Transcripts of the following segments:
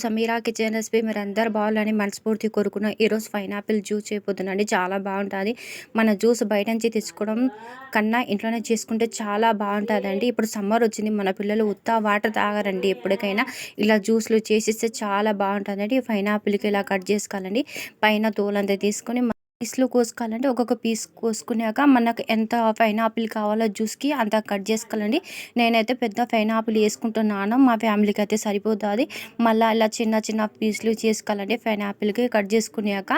Sameera kitchen recipe మీరందరూ బాగాలని మనస్ఫూర్తి కోరుకున్న ఈరోజు పైనాపిల్ జ్యూస్ చేయబోతున్నాండి. చాలా బాగుంటుంది. మన జ్యూస్ బయట నుంచి తెచ్చుకోవడం కన్నా ఇంట్లోనే చేసుకుంటే చాలా బాగుంటుందండి. ఇప్పుడు సమ్మర్ వచ్చింది, మన పిల్లలు ఉత్త వాటర్ తాగరండి. ఎప్పటికైనా ఇలా జ్యూస్లు చేసిస్తే చాలా బాగుంటుందండి. పైనాపిల్కి ఇలా కట్ చేసుకోవాలండి. పైన తోలంతా తీసుకొని పీస్లు కోసుకోవాలంటే ఒక్కొక్క పీస్ కోసుకున్నాక మనకు ఎంత పైనాపిల్ కావాలో జ్యూస్కి అంత కట్ చేసుకోవాలండి. నేనైతే పెద్ద పైనాపిల్ వేసుకుంటున్నాను, మా ఫ్యామిలీకి అయితే సరిపోతుంది. మళ్ళీ ఇలా చిన్న చిన్న పీస్లు చేసుకోవాలండి. పైనాపిల్కి కట్ చేసుకున్నాక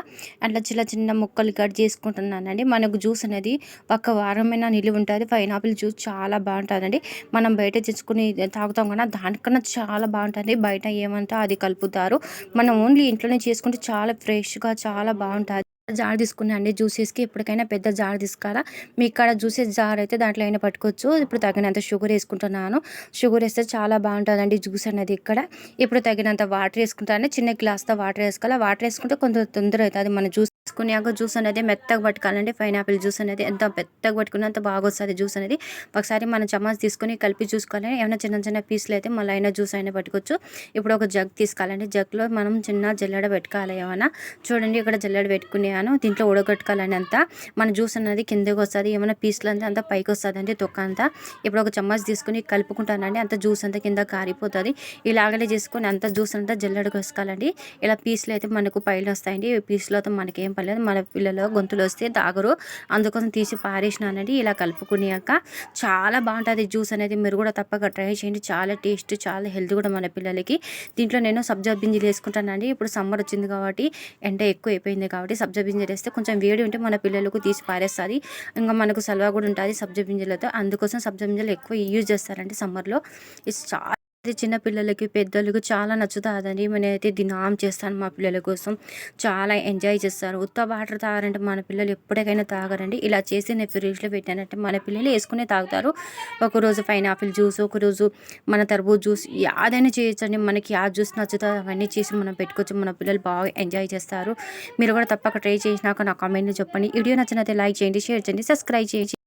అట్లా చిన్న చిన్న ముక్కలు కట్ చేసుకుంటున్నానండి. మనకు జ్యూస్ అనేది ఒక వారమైనా నిలువ ఉంటుంది. పైనాపిల్ జ్యూస్ చాలా బాగుంటుందండి. మనం బయట తెచ్చుకుని తాగుతాం కదా, దానికన్నా చాలా బాగుంటుంది. బయట ఏమంటే అది కలుపుతారు. మనం ఓన్లీ ఇంట్లోనే చేసుకుంటే చాలా ఫ్రెష్గా చాలా బాగుంటుంది. జార్ తీసుకున్నాండి జ్యూసెస్కి. ఎప్పటికైనా పెద్ద జార్ తీసుకోవాలా. మీ ఇక్కడ జ్యూసెస్ జార్ అయితే దాంట్లో అయినా పట్టుకోవచ్చు. ఇప్పుడు తగినంత షుగర్ వేసుకుంటున్నాను. షుగర్ వేస్తే చాలా బాగుంటుందండి జ్యూస్ అనేది. ఇక్కడ ఇప్పుడు తగినంత వాటర్ వేసుకుంటాను. చిన్న గ్లాస్తో వాటర్ వేసుకోవాలి. వాటర్ వేసుకుంటే కొంచెం తొందర అవుతుంది. మన జ్యూస్ జ్యూస్ అనేది మెత్తగా పట్టుకోవాలండి. పైనాపిల్ జ్యూస్ అనేది ఎంత మెత్తగా పట్టుకున్నంత బాగా వస్తుంది జ్యూస్ అనేది. ఒకసారి మన చమ్మాస్ తీసుకొని కలిపి చూసుకోవాలి. ఏమైనా చిన్న చిన్న పీసులు అయితే మళ్ళీ అయినా జ్యూస్ అయినా పట్టుకోవచ్చు. ఇప్పుడు ఒక జగ్ తీసుకోవాలండి. జగ్లో మనం చిన్న జల్లెడ పెట్టుకోవాలి. ఏమైనా చూడండి, ఇక్కడ జల్లెడ పెట్టుకున్నాను. దీంట్లో ఉడగట్టుకోవాలని అంతా మన జ్యూస్ అనేది కిందకి వస్తుంది. ఏమైనా పీసులు అంతా పైకి వస్తుంది అండి, తొక్క అంతా. ఇప్పుడు ఒక చమ్మాస్ తీసుకుని కలుపుకుంటానండి. అంత జ్యూస్ అంతా కింద కారిపోతుంది. ఇలాగనే చేసుకొని అంత జ్యూస్ అంతా జల్లెడకు వేసుకోవాలండి. ఇలా పీసులు అయితే మనకు పైలు వస్తాయండి. ఈ పీసులతో మనకేం పర్లేదు. మన పిల్లలు గొంతులు వస్తే తాగరు, అందుకోసం తీసి పారేసినానండి. ఇలా కలుపుకున్నాక చాలా బాగుంటుంది జ్యూస్ అనేది. మీరు కూడా తప్పక ట్రై చేయండి. చాలా టేస్ట్, చాలా హెల్త్ కూడా మన పిల్లలకి. దీంట్లో నేను సబ్జా గింజలు వేసుకుంటానండి. ఇప్పుడు సమ్మర్ వచ్చింది కాబట్టి, ఎండ ఎక్కువ అయిపోయింది కాబట్టి సబ్జా గింజలు వేస్తే కొంచెం వేడి ఉంటే మన పిల్లలకు తీసి పారేస్తుంది. ఇంకా మనకు సల్వా కూడా ఉంటుంది సబ్జా గింజలతో. అందుకోసం సబ్జా గింజలు ఎక్కువ యూజ్ చేస్తారండి సమ్మర్లో. ఇది చాలా చిన్న పిల్లలకి పెద్దలకు చాలా నచ్చుతుందండి. నేనైతే దినాం చేస్తాను మా పిల్లల కోసం. చాలా ఎంజాయ్ చేస్తారు. ఉత్త వాటర్ తాగారంటే మన పిల్లలు ఎప్పటికైనా తాగరండి. ఇలా చేసి నేను ఫ్రిడ్జ్లో పెట్టానంటే మన పిల్లలు వేసుకునే తాగుతారు. ఒకరోజు పైనాపిల్ జ్యూస్, ఒకరోజు మన తర్బూజ్ జ్యూస్, ఏదైనా చేయొచ్చండి. మనకి ఆ జ్యూస్ నచ్చుతుంది అవన్నీ చేసి మనం పెట్టుకోవచ్చు. మన పిల్లలు బాగా ఎంజాయ్ చేస్తారు. మీరు కూడా తప్పక ట్రై చేసినాక నా కామెంట్లో చెప్పండి. వీడియో నచ్చినైతే లైక్ చేయండి, షేర్ చేయండి, సబ్స్క్రైబ్ చేయండి.